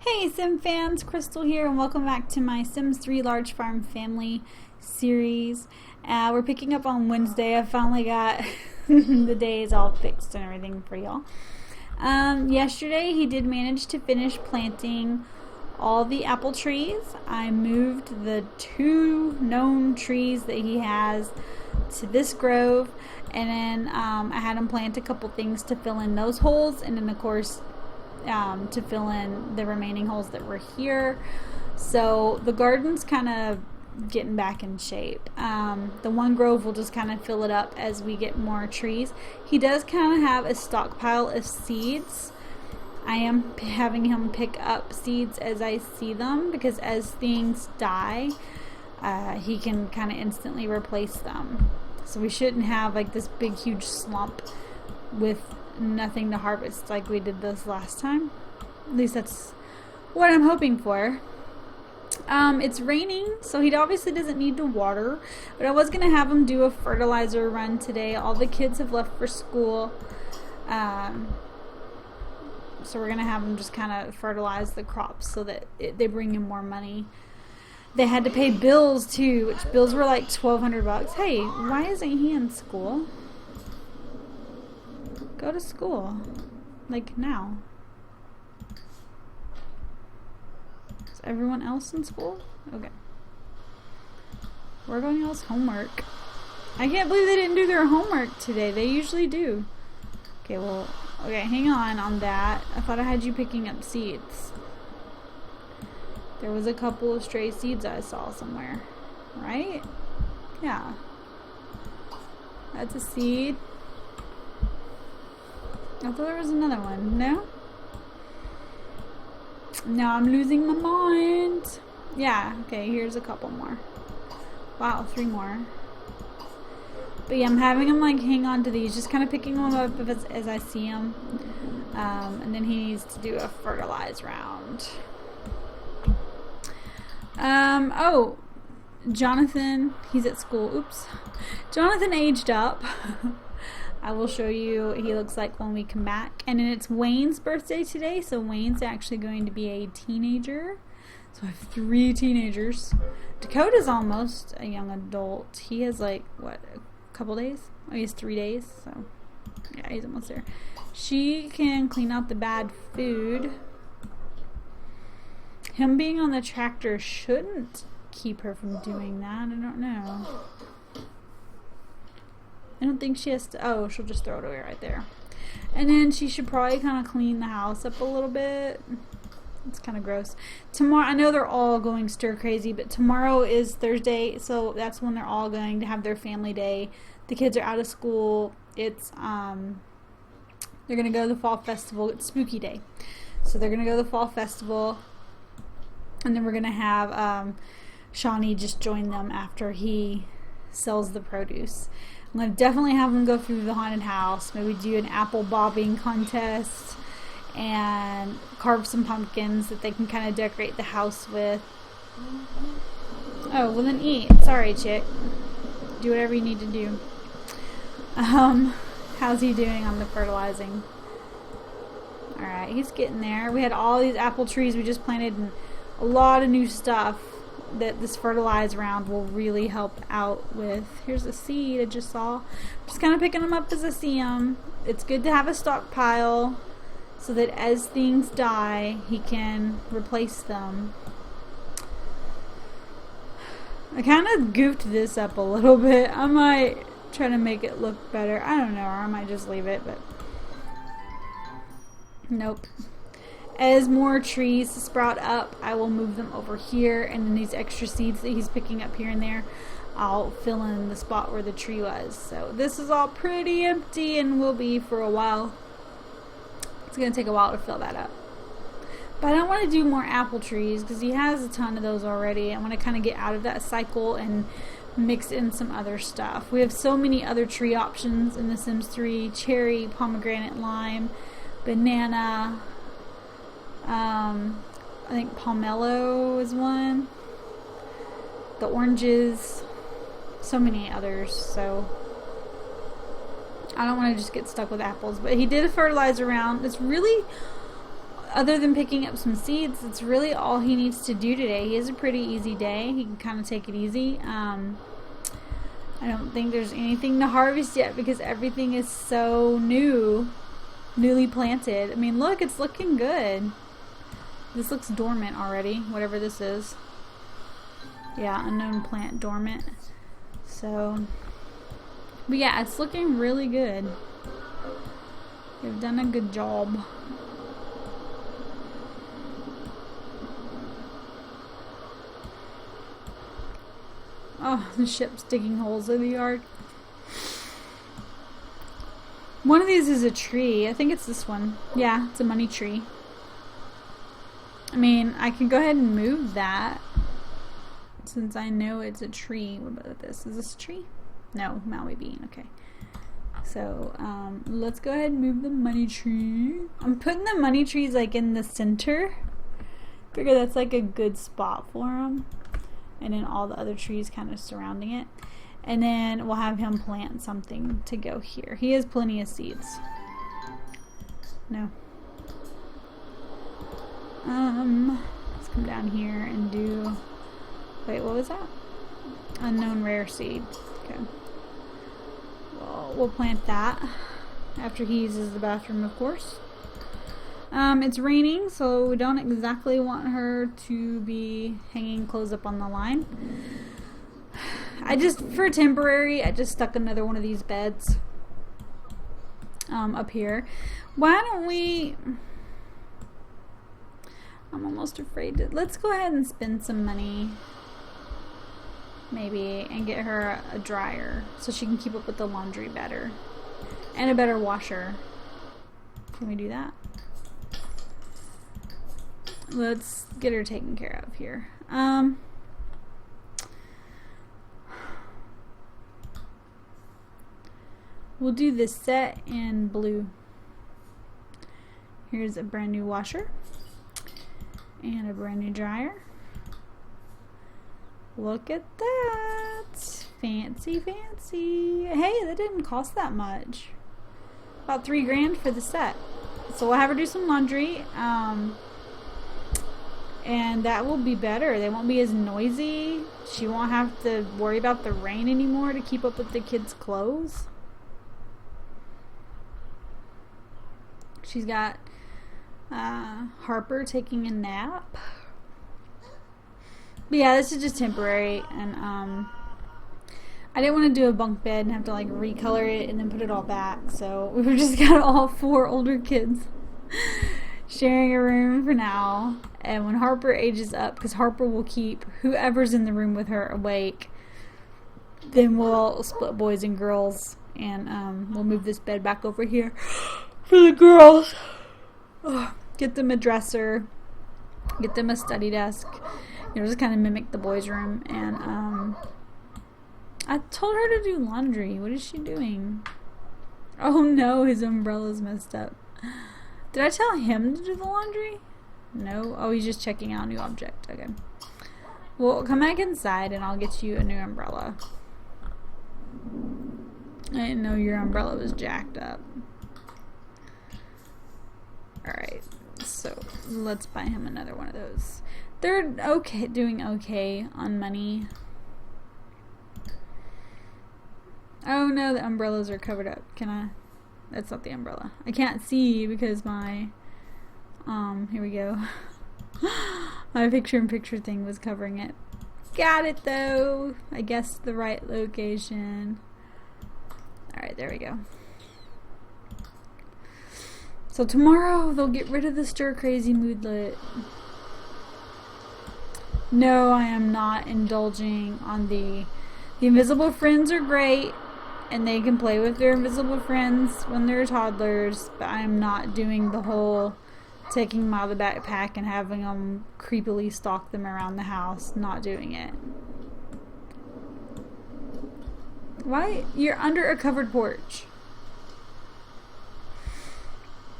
Hey Sim fans, Crystal here and welcome back to my Sims 3 Large Farm Family series. We're picking up on Wednesday. I finally got the days all fixed and everything for y'all. Yesterday he did manage to finish planting all the apple trees. I moved the 2 known trees that he has to this grove, and then I had him plant a couple things to fill in those holes, and then of course to fill in the remaining holes that were here. So the garden's kind of getting back in shape. The one grove will just kind of fill it up as we get more trees. He does kind of have a stockpile of seeds. I am having him pick up seeds as I see them, because as things die, he can kind of instantly replace them. So we shouldn't have like this big huge slump with nothing to harvest like we did this last time. At least that's what I'm hoping for. It's raining, so he obviously doesn't need to water, but I was going to have him do a fertilizer run today. All the kids have left for school, so we're going to have him just kind of fertilize the crops so that they bring him more money. They had to pay bills too, which bills were like $1,200. Hey, why isn't he in school? Go to school. Like now. Is everyone else in school? Okay. We're going else homework. I can't believe they didn't do their homework today. They usually do. Okay, well, okay, hang on that. I thought I had you picking up seeds. There was a couple of stray seeds I saw somewhere. Right? Yeah. That's a seed. I thought there was another one. No? Now I'm losing my mind. Yeah, okay, here's a couple more. Wow, 3 more. But yeah, I'm having him like hang on to these, just kind of picking them up as I see them. And then he needs to do a fertilize round. Oh, Jonathan, he's at school. Oops. Jonathan aged up. I will show you what he looks like when we come back. And then it's Wayne's birthday today, so Wayne's actually going to be a teenager. So I have 3 teenagers. Dakota's almost a young adult. He has like, what, a couple days? Oh, he has 3 days, so yeah, he's almost there. She can clean out the bad food. Him being on the tractor shouldn't keep her from doing that. I don't know. I don't think she has to. Oh, she'll just throw it away right there. And then she should probably kind of clean the house up a little bit. It's kind of gross. Tomorrow, I know they're all going stir crazy, but tomorrow is Thursday, so that's when they're all going to have their family day. The kids are out of school. It's they're gonna go to the fall festival. It's spooky day, so they're gonna go to the fall festival, and then we're gonna have Shawnee just join them after he sells the produce. I'm going to definitely have them go through the haunted house, maybe do an apple bobbing contest, and carve some pumpkins that they can kind of decorate the house with. Oh, well then eat. Sorry, chick. Do whatever you need to do. How's he doing on the fertilizing? Alright, he's getting there. We had all these apple trees we just planted and a lot of new stuff that this fertilize round will really help out with. Here's a seed I just saw. Just kind of picking them up as I see them. It's good to have a stockpile so that as things die, he can replace them. I kind of goofed this up a little bit. I might try to make it look better. I don't know, or I might just leave it, but nope. As more trees sprout up, I will move them over here, and then these extra seeds that he's picking up here and there, I'll fill in the spot where the tree was. So this is all pretty empty and will be for a while. It's going to take a while to fill that up. But I don't want to do more apple trees because he has a ton of those already. I want to kind of get out of that cycle and mix in some other stuff. We have so many other tree options in The Sims 3. Cherry, pomegranate, lime, banana. I think pomelo is one. The oranges. So many others. So I don't want to just get stuck with apples. But he did a fertilizer round. It's really other than picking up some seeds, it's really all he needs to do today. He has a pretty easy day. He can kind of take it easy. I don't think there's anything to harvest yet because everything is so newly planted. I mean, look, it's looking good. This looks dormant already, whatever this is. Yeah, unknown plant dormant. So, but yeah, it's looking really good. They've done a good job. Oh, the ship's digging holes in the yard. One of these is a tree. I think it's this one. Yeah, it's a money tree. I mean, I can go ahead and move that since I know it's a tree. What about this? Is this a tree? No, Maui bean. Okay. So, let's go ahead and move the money tree. I'm putting the money trees like in the center. Figure that's like a good spot for them. And then all the other trees kind of surrounding it. And then we'll have him plant something to go here. He has plenty of seeds. No. Let's come down here and do... Wait, what was that? Unknown rare seed. Okay. Well, we'll plant that after he uses the bathroom, of course. It's raining, so we don't exactly want her to be hanging clothes up on the line. For temporary, I just stuck another one of these beds up here. Why don't we... I'm almost afraid to... Let's go ahead and spend some money, maybe, and get her a dryer so she can keep up with the laundry better. And a better washer. Can we do that? Let's get her taken care of here. We'll do this set in blue. Here's a brand new washer and a brand new dryer. Look at that. Fancy, fancy. Hey, that didn't cost that much. About $3 grand for the set. So we'll have her do some laundry. And that will be better. They won't be as noisy. She won't have to worry about the rain anymore to keep up with the kids' clothes. She's got Harper taking a nap. But yeah, this is just temporary. And I didn't want to do a bunk bed and have to like recolor it and then put it all back. So we've just got all 4 older kids sharing a room for now. And when Harper ages up, because Harper will keep whoever's in the room with her awake, then we'll split boys and girls, and we'll move this bed back over here for the girls. Get them a dresser, get them a study desk, just kind of mimic the boys' room. And I told her to do laundry. What is she doing? Oh no, his umbrella's messed up. Did I tell him to do the laundry? No? Oh, he's just checking out a new object. Okay. Well, come back inside and I'll get you a new umbrella. I didn't know your umbrella was jacked up. Alright, so let's buy him another one of those. They're okay, doing okay on money. Oh no, the umbrellas are covered up. Can I? That's not the umbrella. I can't see because my... here we go. My picture-in-picture thing was covering it. Got it though. I guessed the right location. Alright, there we go. So tomorrow they'll get rid of the stir-crazy moodlet. No, I am not indulging on the invisible friends are great and they can play with their invisible friends when they're toddlers, but I am not doing the whole taking them out of the backpack and having them creepily stalk them around the house. Not doing it. Why? You're under a covered porch.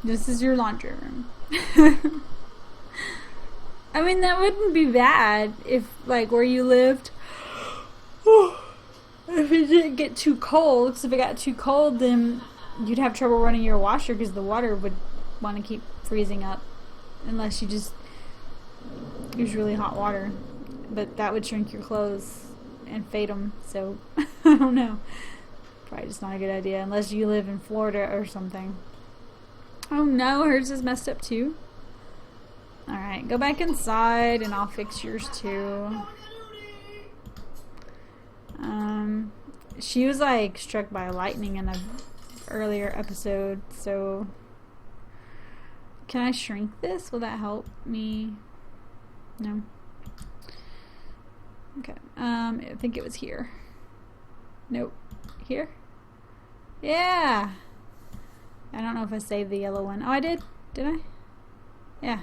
This is your laundry room. I mean, that wouldn't be bad if, like, where you lived, if it didn't get too cold. Because if it got too cold, then you'd have trouble running your washer because the water would want to keep freezing up. unless you just use really hot water. But that would shrink your clothes and fade them, so I don't know. Probably just not a good idea unless you live in Florida or something. Oh no, hers is messed up too. Alright, go back inside and I'll fix yours too. She was like struck by lightning in an earlier episode, so can I shrink this? Will that help me? No. Okay. I think it was here. Nope. Here? Yeah! I don't know if I saved the yellow one. Oh, I did? Did I? Yeah.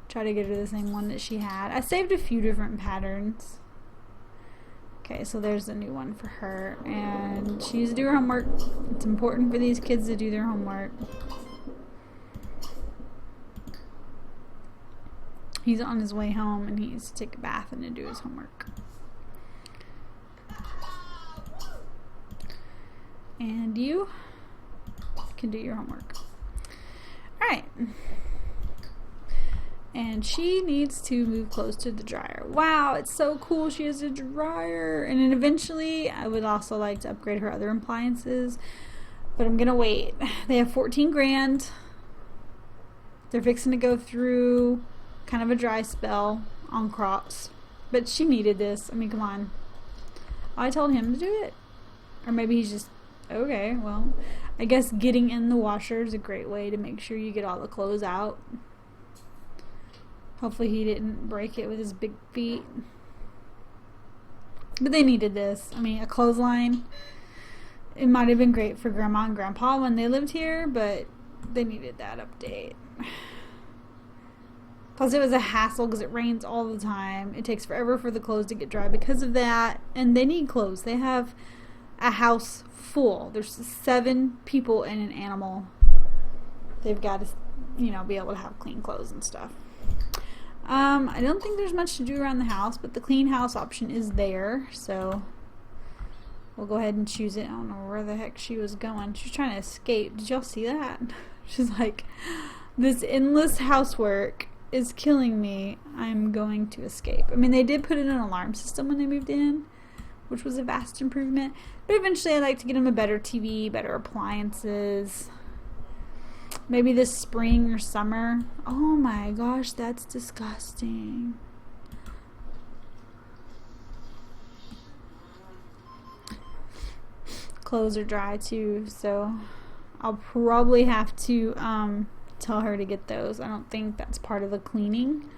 Try to get her the same one that she had. I saved a few different patterns. Okay, so there's a new one for her. And she needs to do her homework. It's important for these kids to do their homework. He's on his way home and he needs to take a bath and to do his homework. And you can do your homework. Alright. And she needs to move close to the dryer. Wow, it's so cool. She has a dryer. And then eventually, I would also like to upgrade her other appliances. But I'm going to wait. They have 14 grand. They're fixing to go through kind of a dry spell on crops. But she needed this. I mean, come on. I told him to do it. Or maybe he's just, okay, well, I guess getting in the washer is a great way to make sure you get all the clothes out. Hopefully he didn't break it with his big feet. But they needed this. I mean, a clothesline. It might have been great for Grandma and Grandpa when they lived here, but they needed that update. Plus it was a hassle because it rains all the time. It takes forever for the clothes to get dry because of that. And they need clothes. They have a house full. There's 7 people and an animal. They've got to, you know, be able to have clean clothes and stuff. I don't think there's much to do around the house, but the clean house option is there, so we'll go ahead and choose it. I don't know where the heck she was going. She's trying to escape. Did y'all see that? She's like, this endless housework is killing me. I'm going to escape. I mean, they did put in an alarm system when they moved in, which was a vast improvement, but eventually I'd like to get them a better TV, better appliances. Maybe this spring or summer. Oh my gosh, that's disgusting. Clothes are dry too, so I'll probably have to tell her to get those. I don't think that's part of the cleaning,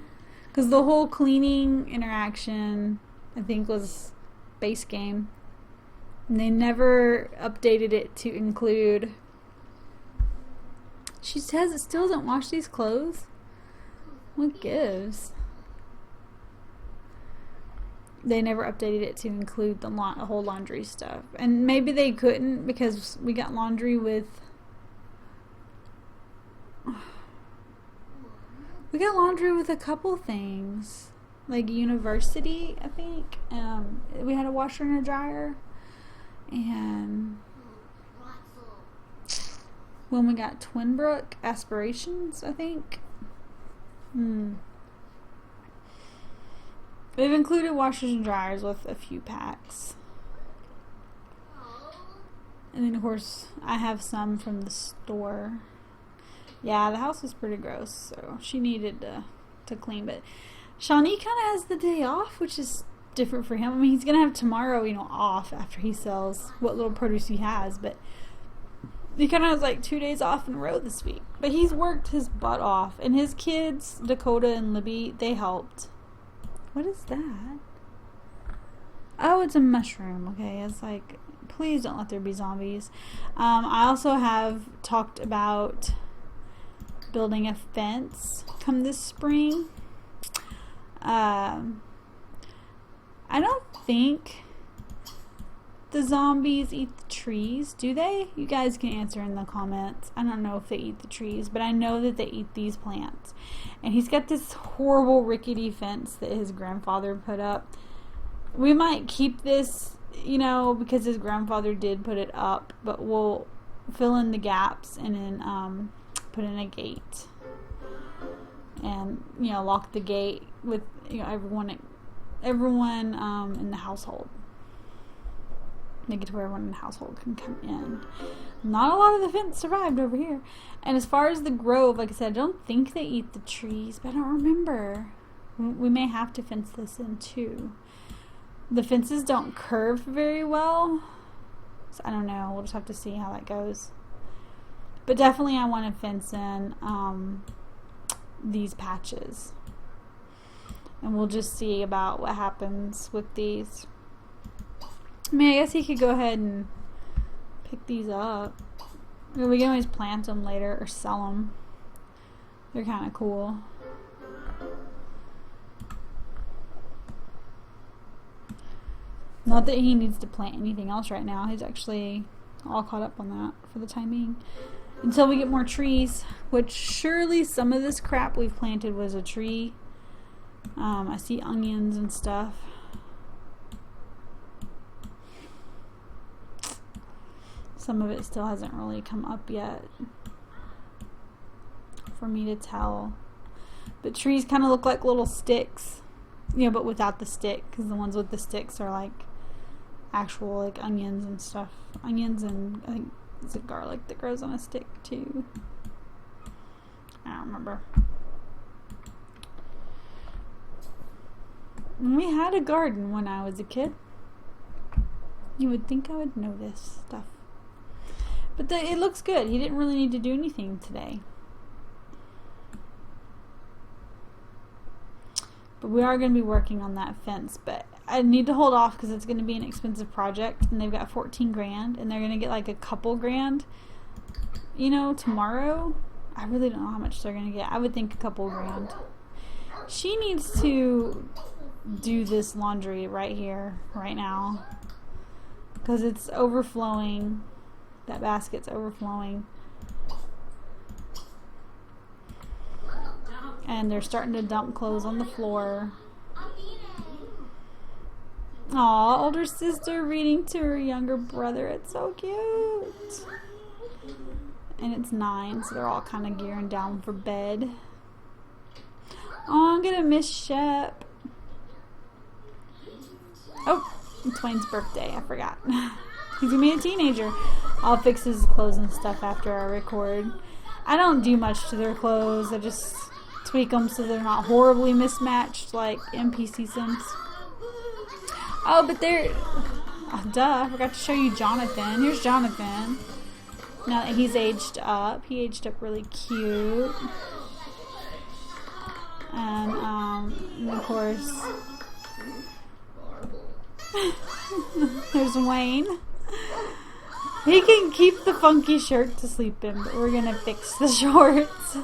because the whole cleaning interaction, I think, was base game. And they never updated it to include. She says it still doesn't wash these clothes. What gives? They never updated it to include the whole laundry stuff. And maybe they couldn't because we got laundry with... We got laundry with a couple things. Like university, I think. We had a washer and a dryer. And... when we got Twinbrook aspirations, I think. They've included washers and dryers with a few packs. And then, of course, I have some from the store. Yeah, the house was pretty gross, so she needed to clean. But Shawnee kind of has the day off, which is different for him. I mean, he's going to have tomorrow, off after he sells what little produce he has, but he kind of has like 2 days off in a row this week. But he's worked his butt off. And his kids, Dakota and Libby, they helped. What is that? Oh, it's a mushroom. Okay, it's like, please don't let there be zombies. I also have talked about building a fence come this spring. I don't think the zombies eat the trees, do they? You guys can answer in the comments. I don't know if they eat the trees, but I know that they eat these plants. And he's got this horrible rickety fence that his grandfather put up. We might keep this, because his grandfather did put it up, but we'll fill in the gaps and then put in a gate. and, you know, lock the gate with, you know, everyone in the household. Make it to where everyone in the household can come in. Not a lot of the fence survived over here. And as far as the grove, like I said, I don't think they eat the trees, but I don't remember. We may have to fence this in too. The fences don't curve very well, so I don't know. We'll just have to see how that goes. But definitely I want to fence in these patches. And we'll just see about what happens with these. I mean, I guess he could go ahead and pick these up. We can always plant them later or sell them. They're kind of cool. Not that he needs to plant anything else right now. He's actually all caught up on that for the time being. Until we get more trees, which surely some of this crap we've planted was a tree. I see onions and stuff. Some of it still hasn't really come up yet for me to tell. But trees kind of look like little sticks, you know, but without the stick, because the ones with the sticks are like actual like onions and stuff. Onions, and I think it's a garlic that grows on a stick too. I don't remember. We had a garden when I was a kid. You would think I would know this stuff. But it looks good. He didn't really need to do anything today. But we are going to be working on that fence. But I need to hold off because it's going to be an expensive project. And they've got 14 grand. And they're going to get like a couple grand, you know, tomorrow. I really don't know how much they're going to get. I would think a couple grand. She needs to do this laundry right here, right now. Because it's overflowing. That basket's overflowing. And they're starting to dump clothes on the floor. Aw, older sister reading to her younger brother. It's so cute. And it's 9, so they're all kind of gearing down for bed. Oh, I'm gonna miss Shep. Oh, it's Wayne's birthday. I forgot. He's gonna be a teenager. I'll fix his clothes and stuff after I record. I don't do much to their clothes. I just tweak them so they're not horribly mismatched like NPC Sims. Oh, but they're... Oh, duh. I forgot to show you Jonathan. Here's Jonathan. Now that he's aged up. He aged up really cute. And of course... There's Wayne. He can keep the funky shirt to sleep in, but we're gonna fix the shorts.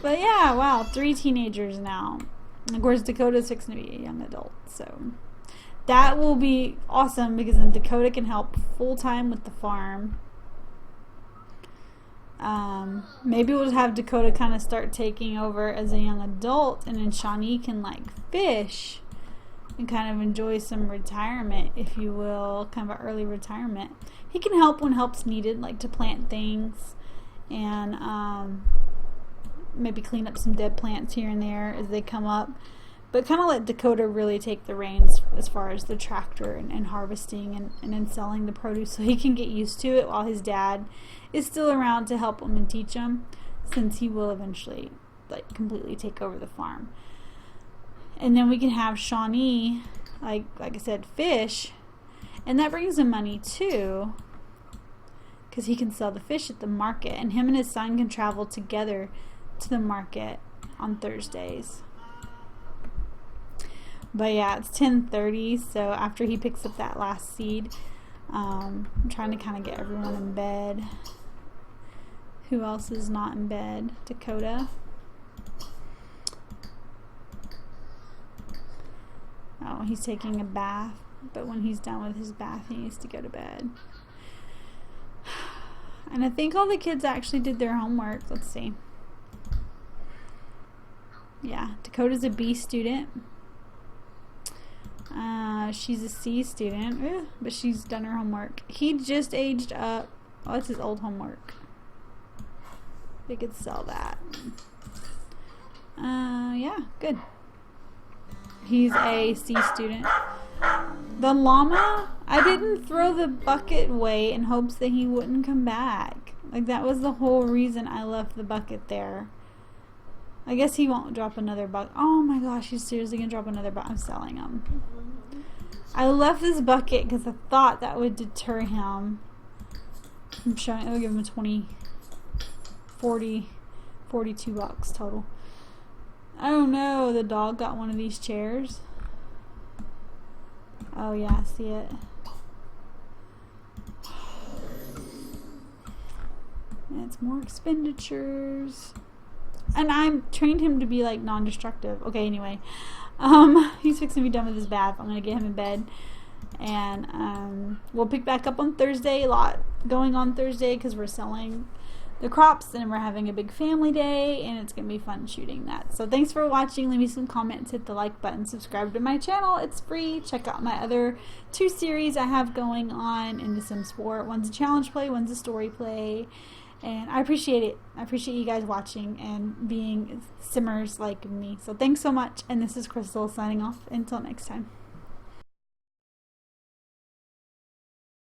But yeah, wow, 3 teenagers now. And of course, Dakota's fixing to be a young adult, so that will be awesome because then Dakota can help full time with the farm. Maybe we'll have Dakota kind of start taking over as a young adult, and then Shawnee can like fish and kind of enjoy some retirement, if you will, kind of an early retirement. He can help when help's needed, like to plant things and maybe clean up some dead plants here and there as they come up. But kind of let Dakota really take the reins as far as the tractor and harvesting and then selling the produce, so he can get used to it while his dad is still around to help him and teach him, since he will eventually like completely take over the farm. And then we can have Shawnee, like I said, fish, and that brings him money too, because he can sell the fish at the market, and him and his son can travel together to the market on Thursdays. But yeah, it's 10:30, so after he picks up that last seed, I'm trying to kind of get everyone in bed. Who else is not in bed? Dakota. Oh, he's taking a bath, but when he's done with his bath, he needs to go to bed. And I think all the kids actually did their homework. Let's see. Yeah, Dakota's a B student. She's a C student, but she's done her homework. He just aged up. Oh, that's his old homework. They could sell that. Yeah, good. He's a C student. The llama, I didn't throw the bucket away in hopes that he wouldn't come back. Like, that was the whole reason I left the bucket there. I guess he won't drop another bucket. Oh my gosh, he's seriously gonna drop another bucket. I'm selling him. I left this bucket because I thought that would deter him from showing. It would give him a 20, 40, 42 bucks total. Oh no, the dog got one of these chairs. Oh yeah, I see it. And it's more expenditures. And I'm trained him to be like non-destructive. Okay, anyway. He's fixing to be done with his bath. I'm gonna get him in bed. And we'll pick back up on Thursday. A lot going on Thursday because we're selling the crops and we're having a big family day, and it's gonna be fun shooting that. So thanks for watching. Leave me some comments, hit the like button, subscribe to my channel. It's free. Check out my other 2 series I have going on in The Sims 4. One's a challenge play, one's a story play. And I appreciate it. I appreciate you guys watching and being simmers like me. So thanks so much. And this is Crystal signing off. Until next time.